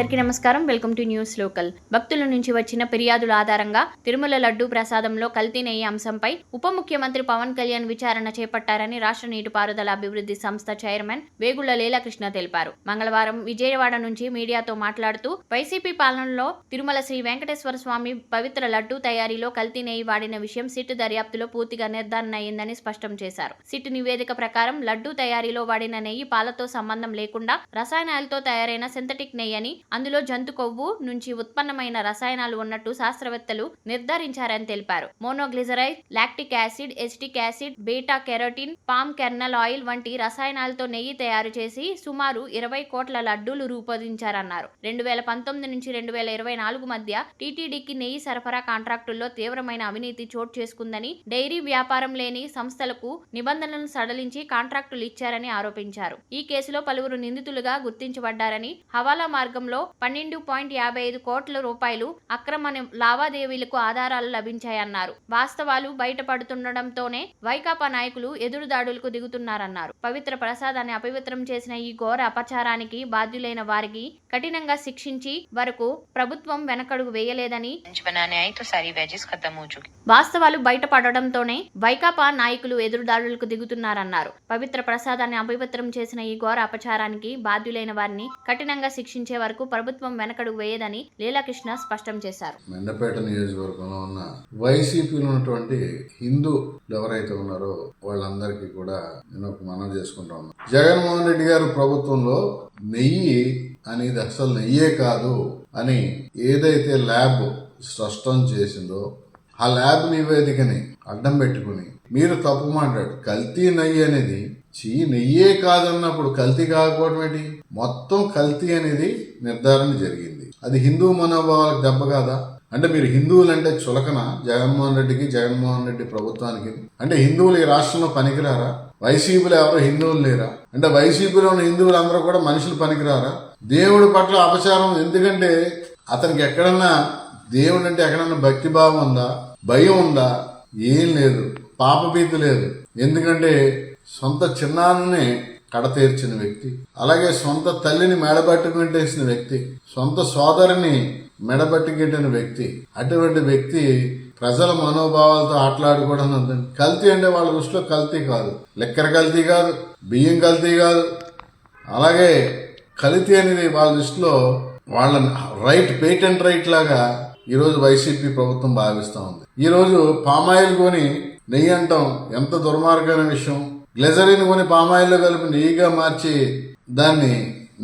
అందరికీ నమస్కారం. Welcome to news local. భక్తుల నుంచి వచ్చిన ఫిర్యాదుల ఆధారంగా తిరుమల లడ్డూ ప్రసాదంలో కల్తీ నెయ్యి అంశంపై ఉప ముఖ్యమంత్రి పవన్ కళ్యాణ్ విచారణ చేపట్టారని రాష్ట్ర నీటిపారుదల అభివృద్ధి సంస్థ చైర్మన్ వేగుళ్ల లీలాకృష్ణ తెలిపారు. మంగళవారం విజయవాడ నుంచి మీడియాతో మాట్లాడుతూ వైసీపీ పాలనలో తిరుమల శ్రీ వెంకటేశ్వర స్వామి పవిత్ర లడ్డూ తయారీలో కల్తీ నెయ్యి వాడిన విషయం సిట్ దర్యాప్తులో పూర్తిగా నిర్ధారణ అయిందని స్పష్టం చేశారు. సిట్ నివేదిక ప్రకారం లడ్డూ తయారీలో వాడిన నెయ్యి పాలతో సంబంధం లేకుండా రసాయనాలతో తయారైన సింథటిక్ నెయ్యి అని, అందులో జంతు కొవ్వు నుంచి ఉత్పన్నమైన రసాయనాలు ఉన్నట్టు శాస్త్రవేత్తలు నిర్ధారించారని తెలిపారు. Monoglyceride, lactic acid, acetic acid, beta carotene, palm kernel oil వంటి రసాయనాలతో నెయ్యి తయారు చేసి సుమారు 20 కోట్ల లడ్డూలు రూపొందించారన్నారు. 2019 నుంచి 2024 మధ్య టీటీడీకి నెయ్యి సరఫరా కాంట్రాక్టుల్లో తీవ్రమైన అవినీతి చోటు చేసుకుందని, డైరీ వ్యాపారం లేని సంస్థలకు నిబంధనలను సడలించి కాంట్రాక్టులు ఇచ్చారని ఆరోపించారు. ఈ కేసులో పలువురు నిందితులుగా గుర్తించబడ్డారని, హవాలా మార్గంలో 12.55 కోట్ల రూపాయలు అక్రమ లావాదేవీలకు ఆధారాలు లభించాయన్నారు. వాస్తవాలు బయటపడుతుండటంతోనే వైకాపా నాయకులు ఎదురుదాడులకు దిగుతున్నారన్నారు. పవిత్ర ప్రసాదాన్ని అపవిత్రం చేసిన ఈ ఘోర అపచారానికి బాధ్యులైన వారికి కఠినంగా శిక్షించి వరకు ప్రభుత్వం వెనకడుగు వేయలేదని, వాస్తవాలు బయటపడడంతోనే వైకాపా నాయకులు ఎదురుదాడులకు దిగుతున్నారన్నారు. పవిత్ర ప్రసాదాన్ని అపవిత్రం చేసిన ఈ ఘోర అపచారానికి బాధ్యులైన వారిని కఠినంగా శిక్షించే వరకు ప్రభుత్వం వెనకడుగు వేయదని లీలాకృష్ణ స్పష్టం చేశారు. మెండపేట నియోజకవర్గంలో ఉన్న వైసీపీలో ఉన్నటువంటి హిందూ ఎవరైతే ఉన్నారో వాళ్ళందరికీ కూడా నేను ఒక మనం చేసుకుంటా ఉన్నా. జగన్మోహన్ రెడ్డి గారు ప్రభుత్వంలో నెయ్యి అనేది అసలు నెయ్యే కాదు అని ఏదైతే ల్యాబ్ స్పష్టం చేసిందో ఆ ల్యాబ్ నివేదికని అడ్డం పెట్టుకుని మీరు తప్పు మాట్లాడు కల్తీ నెయ్యి అనేది నెయ్యే కాదన్నప్పుడు కల్తీ కాకపోవడం ఏంటి? మొత్తం కల్తీ అనేది నిర్ధారణ జరిగింది. అది హిందూ మనోభావాలకు దెబ్బ కాదా? అంటే మీరు హిందువులు అంటే చులకన జగన్మోహన్ రెడ్డికి, జగన్మోహన్ రెడ్డి ప్రభుత్వానికి? అంటే హిందువులు ఈ రాష్ట్రంలో పనికిరారా? వైసీపీలో ఎవరు హిందువులు లేరా? అంటే వైసీపీలో ఉన్న హిందువులు అందరూ కూడా మనుషులు పనికిరారా? దేవుడి పట్ల అపచారం, ఎందుకంటే అతనికి ఎక్కడన్నా దేవుడు అంటే ఎక్కడన్నా భక్తిభావం ఉందా, భయం ఉందా? ఏం లేదు, పాపభీతి లేదు. ఎందుకంటే సొంత చిన్నాన్నని కడతీర్చిన వ్యక్తి, అలాగే సొంత తల్లిని మెడబట్టుకుంటేసిన వ్యక్తి, సొంత సోదరిని మెడబట్టుకెట్టిన వ్యక్తి. అటువంటి వ్యక్తి ప్రజల మనోభావాలతో ఆటలాడుకోవడం అంతండి. కల్తీ అంటే వాళ్ళ దృష్టిలో కల్తీ కాదు, లెక్కర కల్తీ కాదు, బియ్యం కల్తీ కాదు. అలాగే కల్తీ అనేది వాళ్ళ దృష్టిలో వాళ్ళ రైట్, పేటెంట్ రైట్ లాగా ఈరోజు వైసీపీ ప్రభుత్వం భావిస్తూ ఉంది. ఈరోజు పామాయిల్ కొని నెయ్యి అంటాం ఎంత దుర్మార్గమైన విషయం. గ్లెజరిన్ కొని పామాయిల్లో కలిపి నెయ్యిగా మార్చి దాన్ని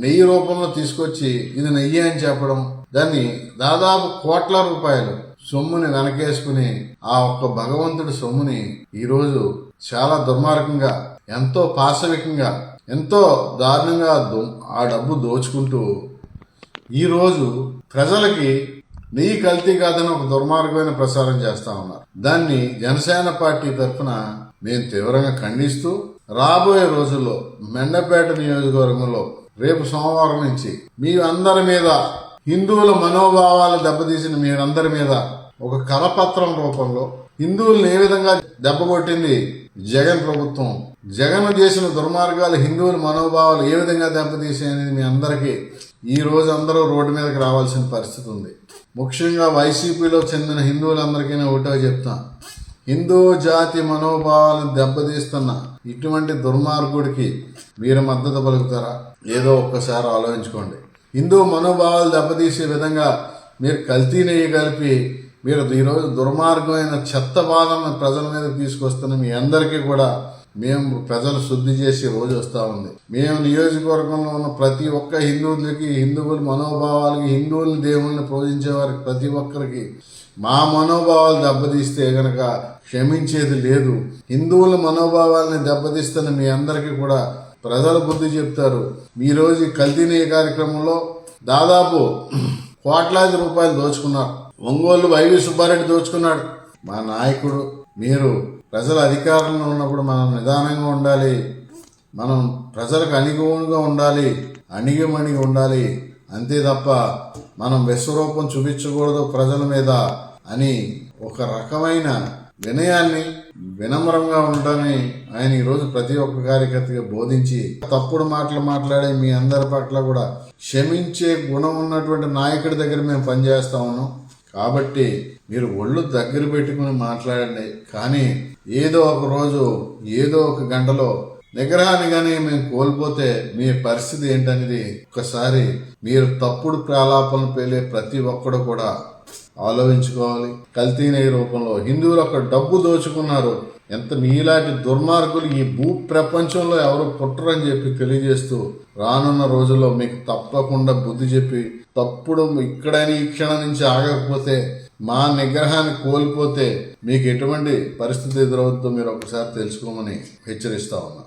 నెయ్యి రూపంలో తీసుకొచ్చి ఇది నెయ్యి అని చెప్పడం, దాన్ని దాదాపు కోట్ల రూపాయలు సొమ్ముని వెనకేసుకుని ఆ ఒక్క భగవంతుడి సొమ్ముని ఈరోజు చాలా దుర్మార్గంగా, ఎంతో పాశవికంగా, ఎంతో దారుణంగా ఆ డబ్బు దోచుకుంటూ ఈరోజు ప్రజలకి నెయ్యి కల్తీ కాదని ఒక దుర్మార్గమైన ప్రచారం చేస్తా ఉన్నారు. దాన్ని జనసేన పార్టీ తరఫున నేను తీవ్రంగా ఖండిస్తూ రాబోయే రోజుల్లో మెండపేట నియోజకవర్గంలో రేపు సోమవారం నుంచి మీ అందరి మీద, హిందువుల మనోభావాలు దెబ్బతీసిన మీరందరి మీద ఒక కరపత్రం రూపంలో హిందువులను ఏ విధంగా దెబ్బకొట్టింది జగన్ ప్రభుత్వం, జగన్ చేసిన దుర్మార్గాలు హిందువుల మనోభావాలు ఏ విధంగా దెబ్బతీసేది మీ అందరికీ ఈ రోజు అందరూ రోడ్డు మీదకి రావాల్సిన పరిస్థితి ఉంది. ముఖ్యంగా వైసీపీలో చెందిన హిందువులందరికీ ఒకటో చెప్తా, హిందూ జాతి మనోభావాలను దెబ్బతీస్తున్న ఇటువంటి దుర్మార్గుడికి మీరు మద్దతు పలుకుతారా? ఏదో ఒక్కసారి ఆలోచించుకోండి. హిందూ మనోభావాలు దెబ్బతీసే విధంగా మీరు కల్తీ నెయ్యి కలిపి మీరు ఈరోజు దుర్మార్గమైన చెత్త బాధలను ప్రజల మీద తీసుకొస్తున్న మీ అందరికీ కూడా మేము ప్రజలు శుద్ధి చేసే రోజు వస్తూ ఉంది. మేము నియోజకవర్గంలో ఉన్న ప్రతి ఒక్క హిందువులకి, హిందువుల మనోభావాలకి, హిందువుల దేవుళ్ళని పూజించే వారికి ప్రతి ఒక్కరికి మా మనోభావాలు దెబ్బతీస్తే గనక క్షమించేది లేదు. హిందువుల మనోభావాలని దెబ్బతీస్తున్న మీ అందరికీ కూడా ప్రజల బుద్ధి చెప్తారు. ఈరోజు కల్తీ నెయ్యి కార్యక్రమంలో దాదాపు కోట్లాది రూపాయలు దోచుకున్నారు. ఒంగోలు వైవి సుబ్బారెడ్డి దోచుకున్నాడు. మా నాయకుడు, మీరు ప్రజల అధికారంలో ఉన్నప్పుడు మనం నిదానంగా ఉండాలి, మనం ప్రజలకు అనుగుణంగా ఉండాలి, అణిగిమణిగి ఉండాలి, అంతే తప్ప మనం విశ్వరూపం చూపించకూడదు ప్రజల మీద అని ఒక రకమైన వినయాన్ని, వినమ్రంగా ఉంటానని ఆయన ఈరోజు ప్రతి ఒక్క కార్యకర్తగా బోధించి తప్పుడు మాటలు మాట్లాడే మీ అందరి పట్ల కూడా క్షమించే గుణం ఉన్నటువంటి నాయకుడి దగ్గర మేము పనిచేస్తా ఉన్నాం. కాబట్టి మీరు ఒళ్ళు దగ్గర పెట్టుకుని మాట్లాడండి. కానీ ఏదో ఒక రోజు ఏదో ఒక గంటలో నిగ్రహాన్ని కానీ మేము కోల్పోతే మీ పరిస్థితి ఏంటనేది ఒకసారి మీరు తప్పుడు ప్రలాపనలు పేలే ప్రతి ఒక్కడు కూడా ఆలోచించుకోవాలి. కల్తీ నెయ్యి రూపంలో హిందువులు ఒక డబ్బు దోచుకున్నారు. ఎంత మీలాంటి దుర్మార్గులు ఈ భూ ప్రపంచంలో ఎవరు పుట్టరని చెప్పి తెలియజేస్తూ రానున్న రోజుల్లో మీకు తప్పకుండా బుద్ధి చెప్పి తప్పుడు ఇక్కడైనా ఈ క్షణం నుంచి ఆగకపోతే మా నిగ్రహాన్ని కోల్పోతే మీకు ఎటువంటి పరిస్థితి ఎదురవుతుందో మీరు ఒకసారి తెలుసుకోమని హెచ్చరిస్తా ఉన్నా.